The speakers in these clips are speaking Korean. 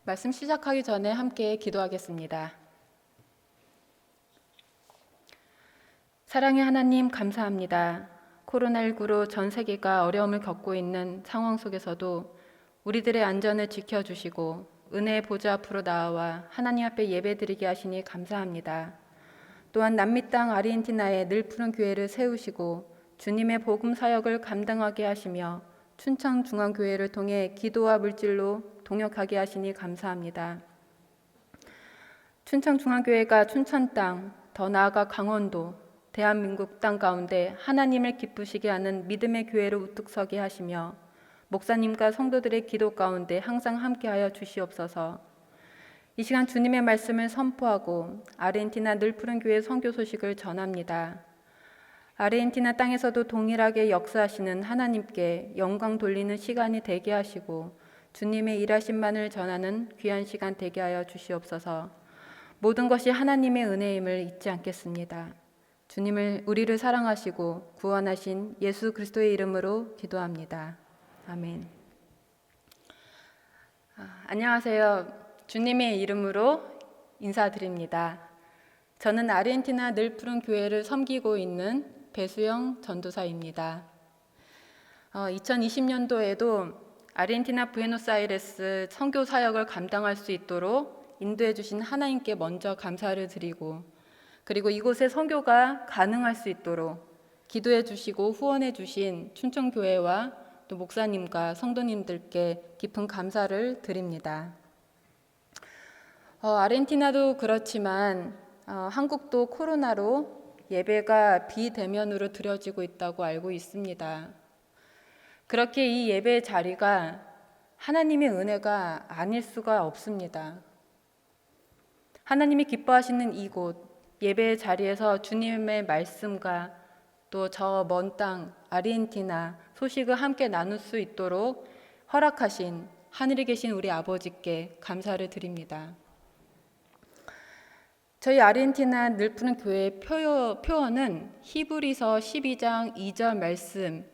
말씀 시작하기 전에 함께 기도하겠습니다. 사랑의 하나님, 감사합니다. 코로나19로 전 세계가 어려움을 겪고 있는 상황 속에서도 우리들의 안전을 지켜주시고 은혜의 보좌 앞으로 나와 하나님 앞에 예배드리게 하시니 감사합니다. 또한 남미 땅 아르헨티나에 늘 푸른 교회를 세우시고 주님의 복음 사역을 감당하게 하시며 춘천중앙교회를 통해 기도와 물질로 동역하게 하시니 감사합니다. 춘천중앙교회가 춘천 땅, 더 나아가 강원도, 대한민국 땅 가운데 하나님을 기쁘시게 하는 믿음의 교회로 우뚝 서게 하시며 목사님과 성도들의 기도 가운데 항상 함께하여 주시옵소서. 이 시간 주님의 말씀을 선포하고 아르헨티나 늘 푸른 교회 선교 소식을 전합니다. 아르헨티나 땅에서도 동일하게 역사하시는 하나님께 영광 돌리는 시간이 되게 하시고 주님의 일하심만을 전하는 귀한 시간 되게 하여 주시옵소서. 모든 것이 하나님의 은혜임을 잊지 않겠습니다. 주님을 우리를 사랑하시고 구원하신 예수 그리스도의 이름으로 기도합니다. 아멘. 안녕하세요. 주님의 이름으로 인사드립니다. 저는 아르헨티나 늘 푸른 교회를 섬기고 있는 배수영 전도사입니다. 2020년도에도 아르헨티나 부에노스아이레스 선교 사역을 감당할 수 있도록 인도해 주신 하나님께 먼저 감사를 드리고, 그리고 이곳에 선교가 가능할 수 있도록 기도해 주시고 후원해 주신 춘천교회와 또 목사님과 성도님들께 깊은 감사를 드립니다. 아르헨티나도 그렇지만 한국도 코로나로 예배가 비대면으로 드려지고 있다고 알고 있습니다. 그렇게 이 예배의 자리가 하나님의 은혜가 아닐 수가 없습니다. 하나님이 기뻐하시는 이곳 예배의 자리에서 주님의 말씀과 또 저 먼 땅 아르헨티나 소식을 함께 나눌 수 있도록 허락하신 하늘에 계신 우리 아버지께 감사를 드립니다. 저희 아르헨티나 늘 푸른 교회의 표어는 히브리서 12장 2절 말씀,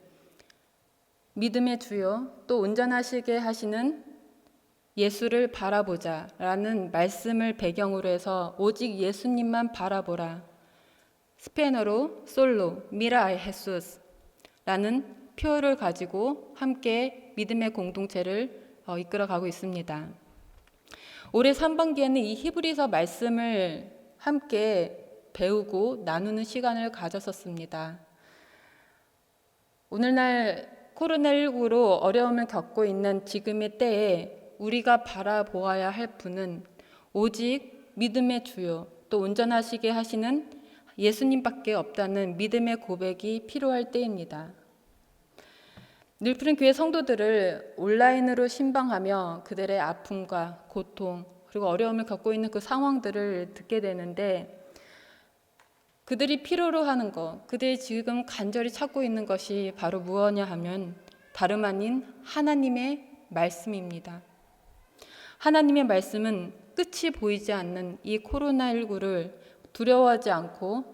믿음의 주요 또 온전하시게 하시는 예수를 바라보자 라는 말씀을 배경으로 해서 오직 예수님만 바라보라, 스페인어로 솔로 미라 알 헤수스 라는 표어를 가지고 함께 믿음의 공동체를 이끌어가고 있습니다. 올해 3반기에는 이 히브리서 말씀을 함께 배우고 나누는 시간을 가졌었습니다. 오늘날 코로나19로 어려움을 겪고 있는 지금의 때에 우리가 바라보아야 할 분은 오직 믿음의 주요 또 온전하시게 하시는 예수님밖에 없다는 믿음의 고백이 필요할 때입니다. 늘 푸른 교회 성도들을 온라인으로 신방하며 그들의 아픔과 고통 그리고 어려움을 겪고 있는 그 상황들을 듣게 되는데, 그들이 필요로 하는 것, 그들이 지금 간절히 찾고 있는 것이 바로 무엇이냐 하면 다름 아닌 하나님의 말씀입니다. 하나님의 말씀은 끝이 보이지 않는 이 코로나19를 두려워하지 않고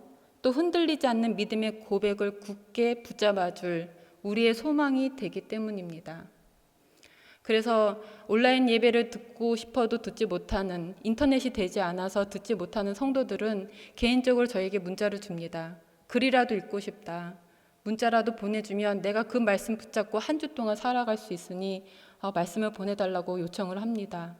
또 흔들리지 않는 믿음의 고백을 굳게 붙잡아줄 우리의 소망이 되기 때문입니다. 그래서 온라인 예배를 듣고 싶어도 듣지 못하는, 인터넷이 되지 않아서 듣지 못하는 성도들은 개인적으로 저에게 문자를 줍니다. 글이라도 읽고 싶다. 문자라도 보내주면 내가 그 말씀 붙잡고 한 주 동안 살아갈 수 있으니 말씀을 보내달라고 요청을 합니다.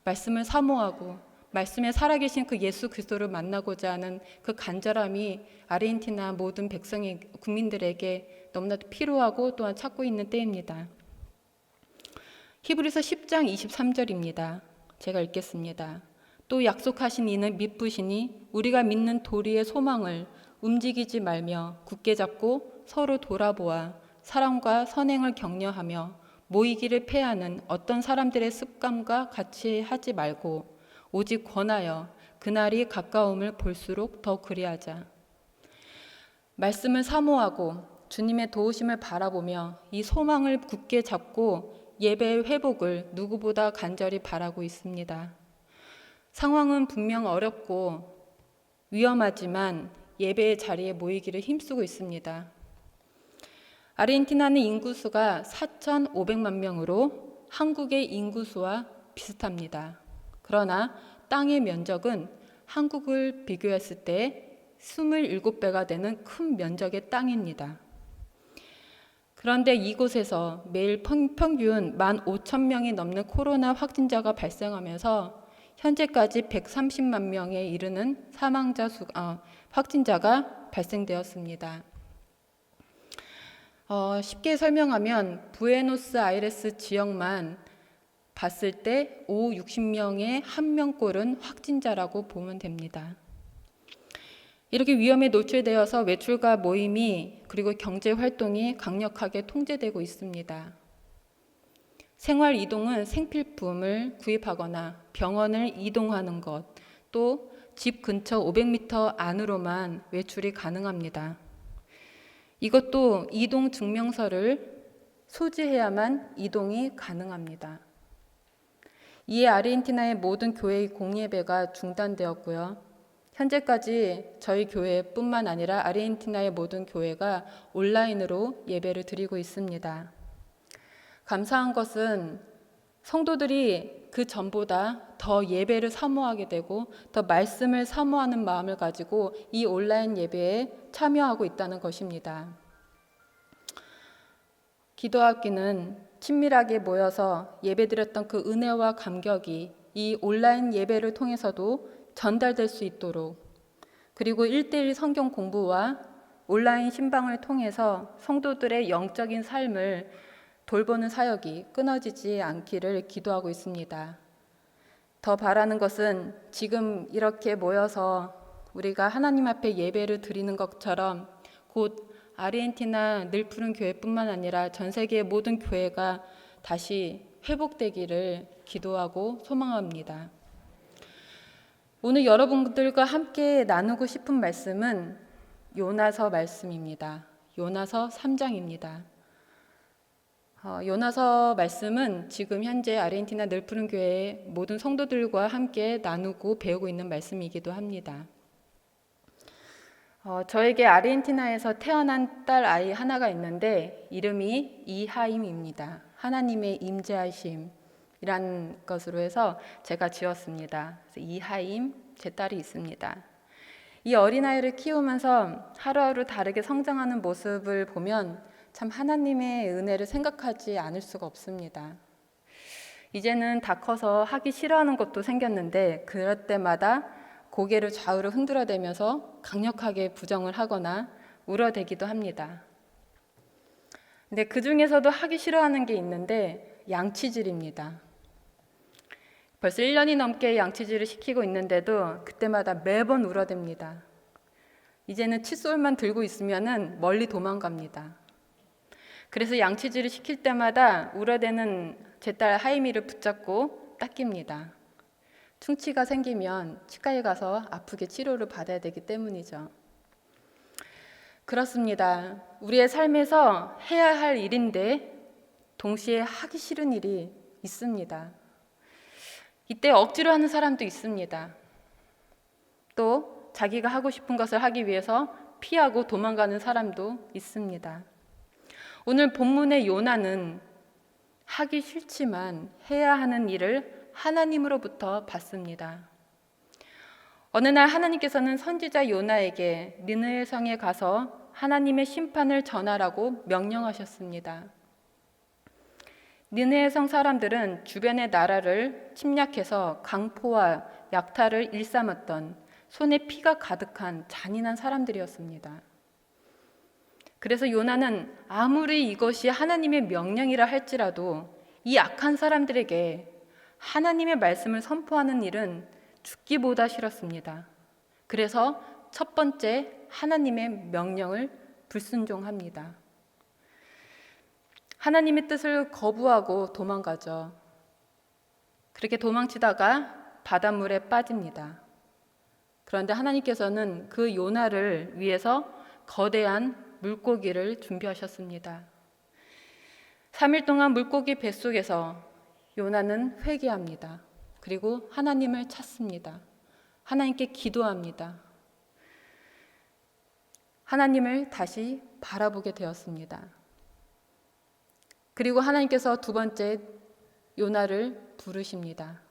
말씀을 사모하고 말씀에 살아계신 그 예수 그리스도를 만나고자 하는 그 간절함이 아르헨티나 모든 백성의 국민들에게 너무나도 필요하고 또한 찾고 있는 때입니다. 히브리서 10장 23절입니다. 제가 읽겠습니다. 또 약속하신 이는 믿으시니 우리가 믿는 도리의 소망을 움직이지 말며 굳게 잡고 서로 돌아보아 사랑과 선행을 격려하며 모이기를 패하는 어떤 사람들의 습관과 같이 하지 말고 오직 권하여 그날이 가까움을 볼수록 더 그리하자. 말씀을 사모하고 주님의 도우심을 바라보며 이 소망을 굳게 잡고 예배의 회복을 누구보다 간절히 바라고 있습니다. 상황은 분명 어렵고 위험하지만 예배의 자리에 모이기를 힘쓰고 있습니다. 아르헨티나는 인구수가 4,500만 명으로 한국의 인구수와 비슷합니다. 그러나 땅의 면적은 한국을 비교했을 때 27배가 되는 큰 면적의 땅입니다. 그런데 이곳에서 매일 평균 15,000명이 넘는 코로나 확진자가 발생하면서 현재까지 130만 명에 이르는 확진자가 발생되었습니다. 쉽게 설명하면 부에노스아이레스 지역만 봤을 때 60명에 1명꼴은 확진자라고 보면 됩니다. 이렇게 위험에 노출되어서 외출과 모임이 그리고 경제 활동이 강력하게 통제되고 있습니다. 생활 이동은 생필품을 구입하거나 병원을 이동하는 것, 또 집 근처 500m 안으로만 외출이 가능합니다. 이것도 이동 증명서를 소지해야만 이동이 가능합니다. 이에 아르헨티나의 모든 교회의 공예배가 중단되었고요. 현재까지 저희 교회뿐만 아니라 아르헨티나의 모든 교회가 온라인으로 예배를 드리고 있습니다. 감사한 것은 성도들이 그 전보다 더 예배를 사모하게 되고 더 말씀을 사모하는 마음을 가지고 이 온라인 예배에 참여하고 있다는 것입니다. 기도하기는 친밀하게 모여서 예배드렸던 그 은혜와 감격이 이 온라인 예배를 통해서도 전달될 수 있도록, 그리고 1:1 성경 공부와 온라인 신방을 통해서 성도들의 영적인 삶을 돌보는 사역이 끊어지지 않기를 기도하고 있습니다. 더 바라는 것은 지금 이렇게 모여서 우리가 하나님 앞에 예배를 드리는 것처럼 곧 아르헨티나 늘푸른 교회뿐만 아니라 전 세계의 모든 교회가 다시 회복되기를 기도하고 소망합니다. 오늘 여러분들과 함께 나누고 싶은 말씀은 요나서 말씀입니다. 요나서 3장입니다. 요나서 말씀은 지금 현재 아르헨티나 늘푸른 교회의 모든 성도들과 함께 나누고 배우고 있는 말씀이기도 합니다. 저에게 아르헨티나에서 태어난 딸 아이 하나가 있는데 이름이 이하임입니다. 하나님의 임재하심이라는 것으로 해서 제가 지었습니다. 그래서 이하임, 제 딸이 있습니다. 이 어린아이를 키우면서 하루하루 다르게 성장하는 모습을 보면 참 하나님의 은혜를 생각하지 않을 수가 없습니다. 이제는 다 커서 하기 싫어하는 것도 생겼는데 그럴 때마다 고개를 좌우로 흔들어대면서 강력하게 부정을 하거나 울어대기도 합니다. 근데 그 중에서도 하기 싫어하는 게 있는데 양치질입니다. 벌써 1년이 넘게 양치질을 시키고 있는데도 그때마다 매번 울어댑니다. 이제는 칫솔만 들고 있으면은 멀리 도망갑니다. 그래서 양치질을 시킬 때마다 울어대는 제 딸 하이미를 붙잡고 닦입니다. 충치가 생기면 치과에 가서 아프게 치료를 받아야 되기 때문이죠. 그렇습니다. 우리의 삶에서 해야 할 일인데 동시에 하기 싫은 일이 있습니다. 이때 억지로 하는 사람도 있습니다. 또 자기가 하고 싶은 것을 하기 위해서 피하고 도망가는 사람도 있습니다. 오늘 본문의 요나는 하기 싫지만 해야 하는 일을 하나님으로부터 받습니다. 어느 날 하나님께서는 선지자 요나에게 느느웨 성에 가서 하나님의 심판을 전하라고 명령하셨습니다. 느느웨 성 사람들은 주변의 나라를 침략해서 강포와 약탈을 일삼았던 손에 피가 가득한 잔인한 사람들이었습니다. 그래서 요나는 아무리 이것이 하나님의 명령이라 할지라도 이 악한 사람들에게 하나님의 말씀을 선포하는 일은 죽기보다 싫었습니다. 그래서 첫 번째 하나님의 명령을 불순종합니다. 하나님의 뜻을 거부하고 도망가죠. 그렇게 도망치다가 바닷물에 빠집니다. 그런데 하나님께서는 그 요나를 위해서 거대한 물고기를 준비하셨습니다. 3일 동안 물고기 뱃속에서 요나는 회개합니다. 그리고 하나님을 찾습니다. 하나님께 기도합니다. 하나님을 다시 바라보게 되었습니다. 그리고 하나님께서 두 번째 요나를 부르십니다.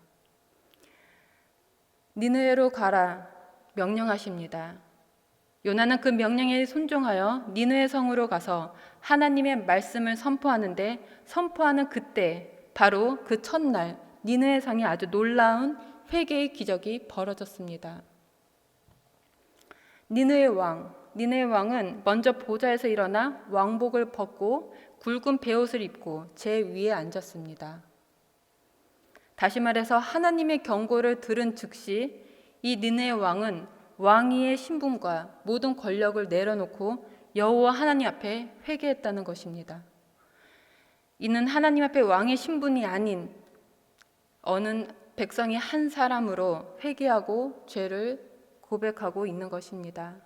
니느웨로 가라 명령하십니다. 요나는 그 명령에 순종하여 니느웨 성으로 가서 하나님의 말씀을 선포하는데, 선포하는 그때 바로 그 첫날 니느웨 성에 아주 놀라운 회개의 기적이 벌어졌습니다. 니느웨 왕은 먼저 보좌에서 일어나 왕복을 벗고 굵은 베옷을 입고 제 위에 앉았습니다. 다시 말해서 하나님의 경고를 들은 즉시 이 니느웨 왕은 왕위의 신분과 모든 권력을 내려놓고 여호와 하나님 앞에 회개했다는 것입니다. 이는 하나님 앞에 왕의 신분이 아닌 어느 백성이 한 사람으로 회개하고 죄를 고백하고 있는 것입니다.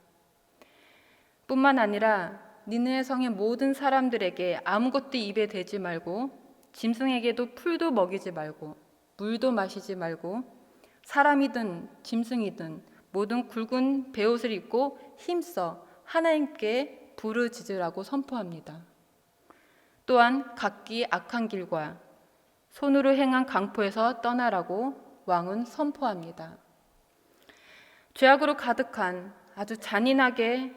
뿐만 아니라 니느웨 성의 모든 사람들에게 아무것도 입에 대지 말고, 짐승에게도 풀도 먹이지 말고, 물도 마시지 말고, 사람이든 짐승이든 모든 굵은 베옷을 입고 힘써 하나님께 부르짖으라고 선포합니다. 또한 각기 악한 길과 손으로 행한 강포에서 떠나라고 왕은 선포합니다. 죄악으로 가득한 아주 잔인하게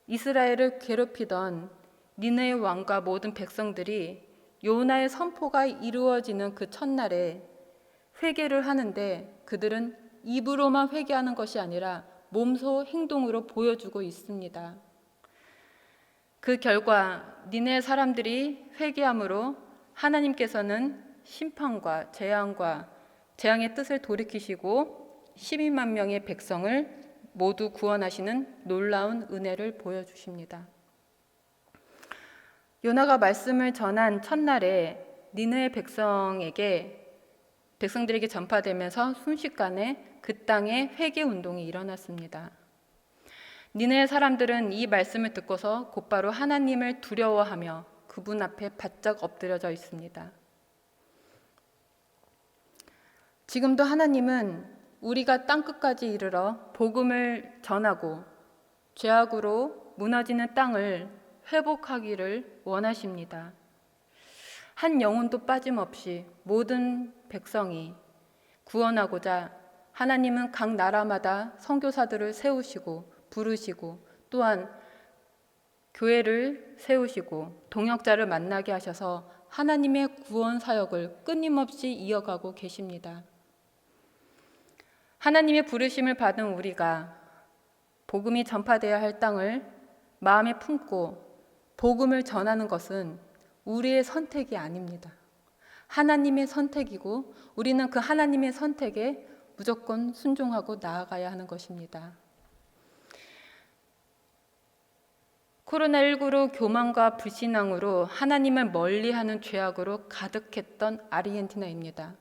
이스라엘을 괴롭히던 니느웨 왕과 모든 백성들이 요나의 선포가 이루어지는 그 첫날에 회개를 하는데, 그들은 입으로만 회개하는 것이 아니라 몸소 행동으로 보여주고 있습니다. 그 결과 니느웨 사람들이 회개함으로 하나님께서는 심판과 재앙의 뜻을 돌이키시고 12만 명의 백성을 모두 구원하시는 놀라운 은혜를 보여주십니다. 요나가 말씀을 전한 첫날에 니느웨 백성들에게 전파되면서 순식간에 그 땅에 회개 운동이 일어났습니다. 니느웨 사람들은 이 말씀을 듣고서 곧바로 하나님을 두려워하며 그분 앞에 바짝 엎드려져 있습니다. 지금도 하나님은 우리가 땅끝까지 이르러 복음을 전하고 죄악으로 무너지는 땅을 회복하기를 원하십니다. 한 영혼도 빠짐없이 모든 백성이 구원하고자 하나님은 각 나라마다 선교사들을 세우시고 부르시고, 또한 교회를 세우시고 동역자를 만나게 하셔서 하나님의 구원 사역을 끊임없이 이어가고 계십니다. 하나님의 부르심을 받은 우리가 복음이 전파되어야 할 땅을 마음에 품고 복음을 전하는 것은 우리의 선택이 아닙니다. 하나님의 선택이고, 우리는 그 하나님의 선택에 무조건 순종하고 나아가야 하는 것입니다. 코로나19로 교만과 불신앙으로 하나님을 멀리하는 죄악으로 가득했던 아르헨티나입니다.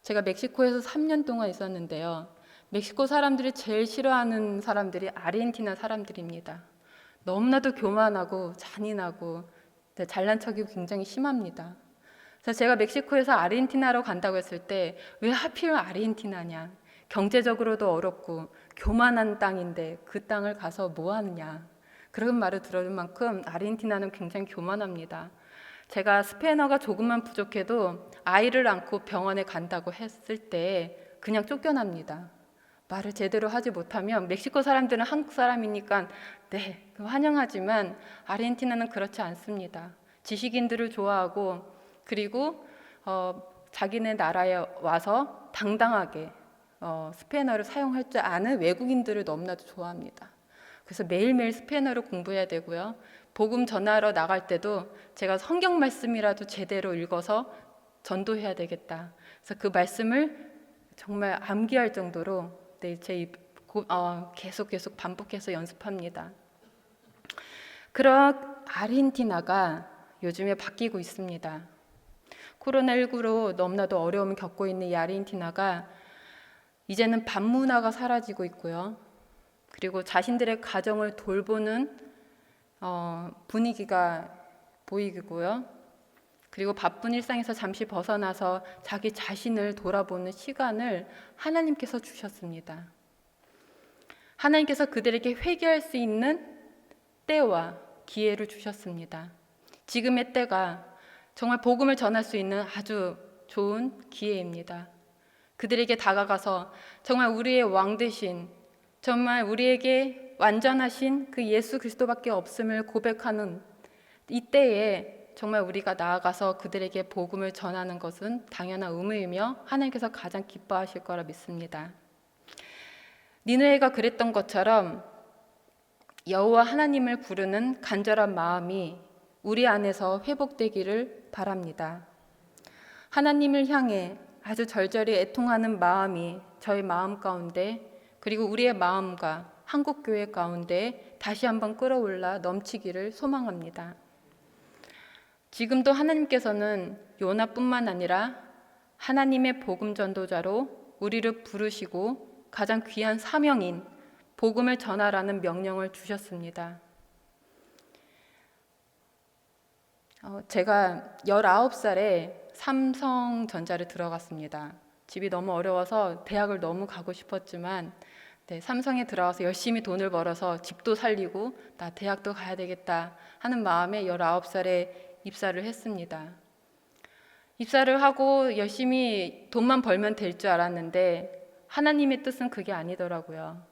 제가 멕시코에서 3년 동안 있었는데요. 멕시코 사람들이 제일 싫어하는 사람들이 아르헨티나 사람들입니다. 너무나도 교만하고 잔인하고 잘난 척이 굉장히 심합니다. 그래서 제가 멕시코에서 아르헨티나로 간다고 했을 때 왜 하필 아르헨티나냐, 경제적으로도 어렵고 교만한 땅인데 그 땅을 가서 뭐 하느냐, 그런 말을 들을 만큼 아르헨티나는 굉장히 교만합니다. 제가 스페인어가 조금만 부족해도 아이를 안고 병원에 간다고 했을 때 그냥 쫓겨납니다. 말을 제대로 하지 못하면 멕시코 사람들은 한국 사람이니까 네, 환영하지만 아르헨티나는 그렇지 않습니다. 지식인들을 좋아하고, 그리고 자기네 나라에 와서 당당하게 스페인어를 사용할 줄 아는 외국인들을 너무나도 좋아합니다. 그래서 매일매일 스페인어를 공부해야 되고요. 복음 전하러 나갈 때도 제가 성경 말씀이라도 제대로 읽어서 전도해야 되겠다. 그래서 그 말씀을 정말 암기할 정도로 계속 반복해서 연습합니다. 그런 아르헨티나가 요즘에 바뀌고 있습니다. 코로나19로 너무나도 어려움을 겪고 있는 이 아르헨티나가 이제는 반문화가 사라지고 있고요. 그리고 자신들의 가정을 돌보는 분위기가 보이고요. 그리고 바쁜 일상에서 잠시 벗어나서 자기 자신을 돌아보는 시간을 하나님께서 주셨습니다. 하나님께서 그들에게 회개할 수 있는 때와 기회를 주셨습니다. 지금의 때가 정말 복음을 전할 수 있는 아주 좋은 기회입니다. 그들에게 다가가서 정말 우리의 왕 되신, 정말 우리에게 완전하신 그 예수 그리스도밖에 없음을 고백하는 이때에 정말 우리가 나아가서 그들에게 복음을 전하는 것은 당연한 의무이며 하나님께서 가장 기뻐하실 거라 믿습니다. 니느웨가 그랬던 것처럼 여호와 하나님을 부르는 간절한 마음이 우리 안에서 회복되기를 바랍니다. 하나님을 향해 아주 절절히 애통하는 마음이 저희 마음 가운데, 그리고 우리의 마음과 한국교회 가운데 다시 한번 끌어올라 넘치기를 소망합니다. 지금도 하나님께서는 요나뿐만 아니라 하나님의 복음 전도자로 우리를 부르시고 가장 귀한 사명인 복음을 전하라는 명령을 주셨습니다. 제가 19살에 삼성전자를 들어갔습니다. 집이 너무 어려워서 대학을 너무 가고 싶었지만 삼성에 들어가서 열심히 돈을 벌어서 집도 살리고 나 대학도 가야 되겠다 하는 마음에 19살에 입사를 했습니다. 입사를 하고 열심히 돈만 벌면 될 줄 알았는데 하나님의 뜻은 그게 아니더라고요.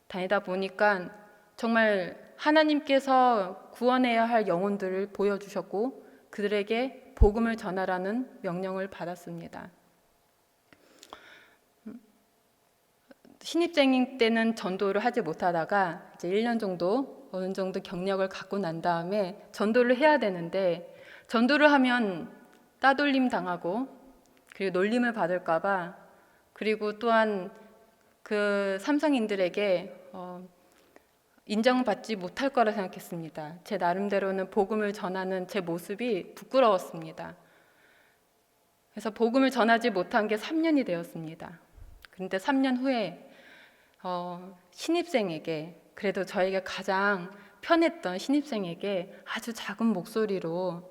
다니다 보니까 정말 하나님께서 구원해야 할 영혼들을 보여주셨고 그들에게 복음을 전하라는 명령을 받았습니다. 신입생일 때는 전도를 하지 못하다가 이제 1년 정도 어느 정도 경력을 갖고 난 다음에 전도를 해야 되는데 전도를 하면 따돌림 당하고 그리고 놀림을 받을까봐, 그리고 또한 그 삼성인들에게 인정받지 못할 거라 생각했습니다. 제 나름대로는 복음을 전하는 제 모습이 부끄러웠습니다. 그래서 복음을 전하지 못한 게 3년이 되었습니다. 그런데 3년 후에 신입생에게, 그래도 저에게 가장 편했던 신입생에게 아주 작은 목소리로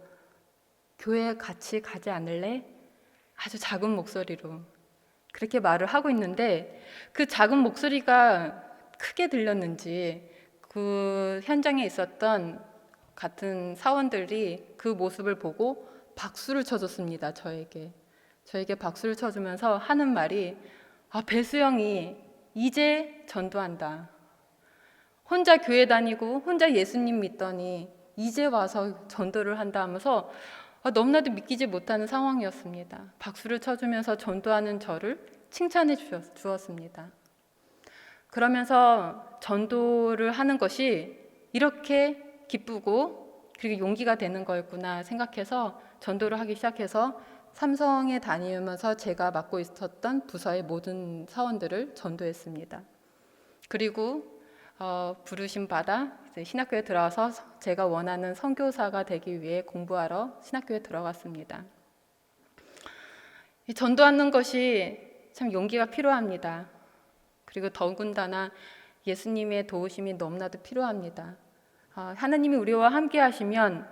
교회 같이 가지 않을래? 아주 작은 목소리로 그렇게 말을 하고 있는데 그 작은 목소리가 크게 들렸는지 그 현장에 있었던 같은 사원들이 그 모습을 보고 박수를 쳐줬습니다. 저에게 박수를 쳐주면서 하는 말이 배수영이 이제 전도한다. 혼자 교회 다니고 혼자 예수님 믿더니 이제 와서 전도를 한다 하면서 너무나도 믿기지 못하는 상황이었습니다. 박수를 쳐주면서 전도하는 저를 칭찬해 주었습니다. 그러면서 전도를 하는 것이 이렇게 기쁘고 그리고 용기가 되는 거였구나 생각해서 전도를 하기 시작해서 삼성에 다니면서 제가 맡고 있었던 부서의 모든 사원들을 전도했습니다. 그리고 부르심 받아 신학교에 들어와서 제가 원하는 선교사가 되기 위해 공부하러 신학교에 들어갔습니다. 전도하는 것이 참 용기가 필요합니다. 그리고 더군다나 예수님의 도우심이 너무나도 필요합니다. 하나님이 우리와 함께 하시면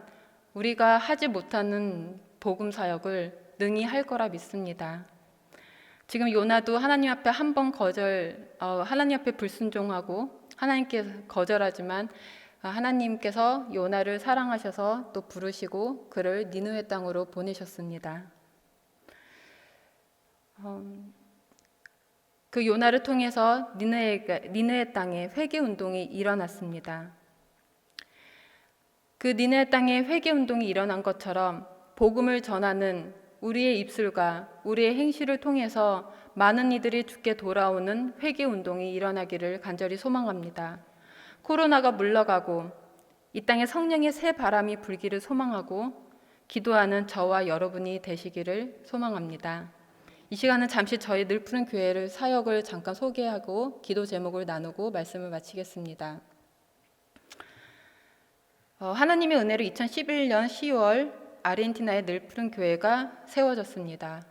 우리가 하지 못하는 복음 사역을 능히 할 거라 믿습니다. 지금 요나도 하나님 앞에 한 번 하나님 앞에 불순종하고 하나님께 거절하지만 하나님께서 요나를 사랑하셔서 또 부르시고 그를 니느웨 땅으로 보내셨습니다. 그 요나를 통해서 니느웨 땅에 회개 운동이 일어났습니다. 그 니느웨 땅에 회개 운동이 일어난 것처럼 복음을 전하는 우리의 입술과 우리의 행실을 통해서 많은 이들이 주께 돌아오는 회개 운동이 일어나기를 간절히 소망합니다. 코로나가 물러가고 이 땅에 성령의 새 바람이 불기를 소망하고 기도하는 저와 여러분이 되시기를 소망합니다. 이 시간은 잠시 저희 늘푸른 교회를 사역을 잠깐 소개하고 기도 제목을 나누고 말씀을 마치겠습니다. 하나님의 은혜로 2011년 10월 아르헨티나의 늘푸른 교회가 세워졌습니다.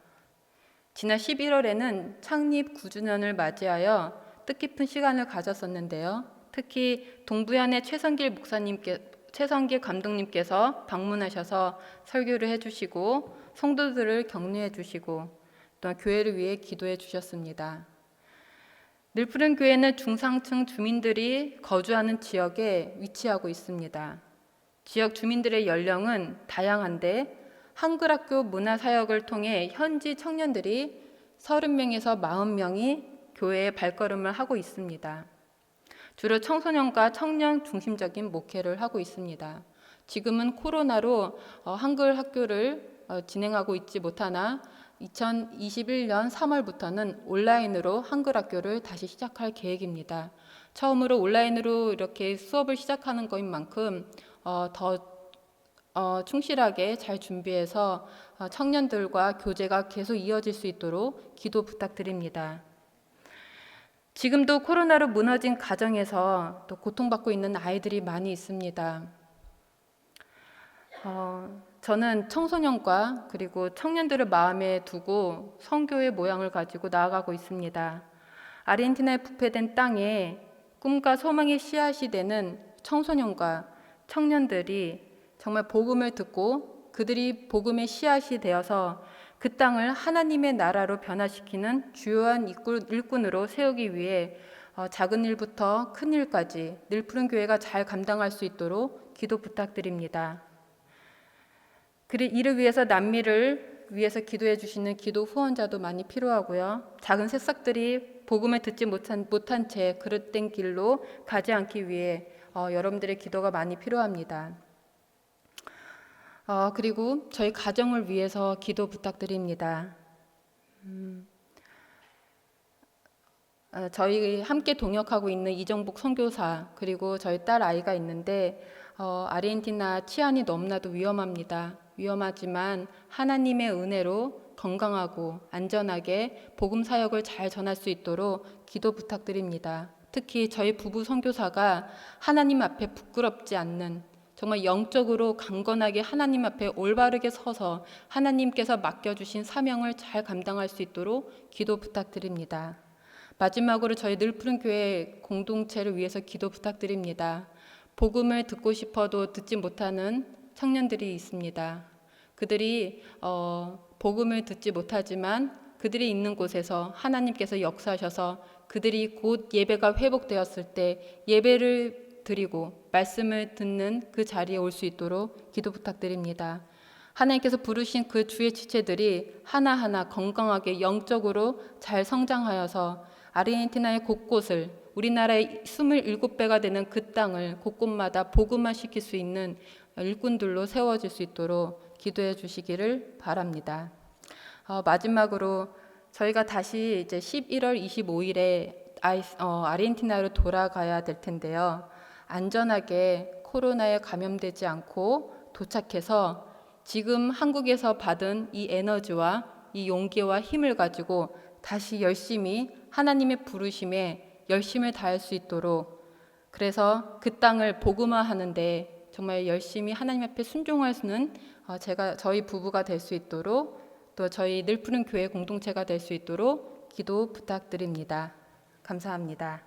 지난 11월에는 창립 9주년을 맞이하여 뜻깊은 시간을 가졌었는데요. 특히 동부현의 최성길 감독님께서 방문하셔서 설교를 해주시고 성도들을 격려해 주시고 또한 교회를 위해 기도해 주셨습니다. 늘푸른 교회는 중상층 주민들이 거주하는 지역에 위치하고 있습니다. 지역 주민들의 연령은 다양한데 한글학교 문화사역을 통해 현지 청년들이 30명에서 40명이 교회에 발걸음을 하고 있습니다. 주로 청소년과 청년 중심적인 목회를 하고 있습니다. 지금은 코로나로 한글 학교를 진행하고 있지 못하나 2021년 3월부터는 온라인으로 한글 학교를 다시 시작할 계획입니다. 처음으로 온라인으로 이렇게 수업을 시작하는 것인 만큼 더 충실하게 잘 준비해서 청년들과 교제가 계속 이어질 수 있도록 기도 부탁드립니다. 지금도 코로나로 무너진 가정에서 또 고통받고 있는 아이들이 많이 있습니다. 저는 청소년과 그리고 청년들을 마음에 두고 선교의 모양을 가지고 나아가고 있습니다. 아르헨티나에 부패된 땅에 꿈과 소망의 씨앗이 되는 청소년과 청년들이 정말 복음을 듣고 그들이 복음의 씨앗이 되어서 그 땅을 하나님의 나라로 변화시키는 주요한 일꾼으로 세우기 위해 작은 일부터 큰 일까지 늘푸른 교회가 잘 감당할 수 있도록 기도 부탁드립니다. 이를 위해서 남미를 위해서 기도해 주시는 기도 후원자도 많이 필요하고요. 작은 새싹들이 복음을 듣지 못한 채 그릇된 길로 가지 않기 위해 여러분들의 기도가 많이 필요합니다. 그리고 저희 가정을 위해서 기도 부탁드립니다. 저희 함께 동역하고 있는 이정복 선교사 그리고 저희 딸 아이가 있는데 아르헨티나 치안이 너무나도 위험하지만 하나님의 은혜로 건강하고 안전하게 복음 사역을 잘 전할 수 있도록 기도 부탁드립니다. 특히 저희 부부 선교사가 하나님 앞에 부끄럽지 않는 정말 영적으로 강건하게 하나님 앞에 올바르게 서서 하나님께서 맡겨주신 사명을 잘 감당할 수 있도록 기도 부탁드립니다. 마지막으로 저희 늘푸른 교회 공동체를 위해서 기도 부탁드립니다. 복음을 듣고 싶어도 듣지 못하는 청년들이 있습니다. 그들이 복음을 듣지 못하지만 그들이 있는 곳에서 하나님께서 역사하셔서 그들이 곧 예배가 회복되었을 때 예배를 드리고 말씀을 듣는 그 자리에 올 수 있도록 기도 부탁드립니다. 하나님께서 부르신 그 주의 지체들이 하나하나 건강하게 영적으로 잘 성장하여서 아르헨티나의 곳곳을 우리나라의 27배가 되는 그 땅을 곳곳마다 복음화시킬 수 있는 일꾼들로 세워질 수 있도록 기도해 주시기를 바랍니다. 마지막으로 저희가 다시 이제 11월 25일에 아르헨티나로 돌아가야 될 텐데요. 안전하게 코로나에 감염되지 않고 도착해서 지금 한국에서 받은 이 에너지와 이 용기와 힘을 가지고 다시 열심히 하나님의 부르심에 열심을 다할 수 있도록 그래서 그 땅을 복음화하는데 정말 열심히 하나님 앞에 순종하는 저희 부부가 될 수 있도록 또 저희 늘푸른 교회 공동체가 될 수 있도록 기도 부탁드립니다. 감사합니다.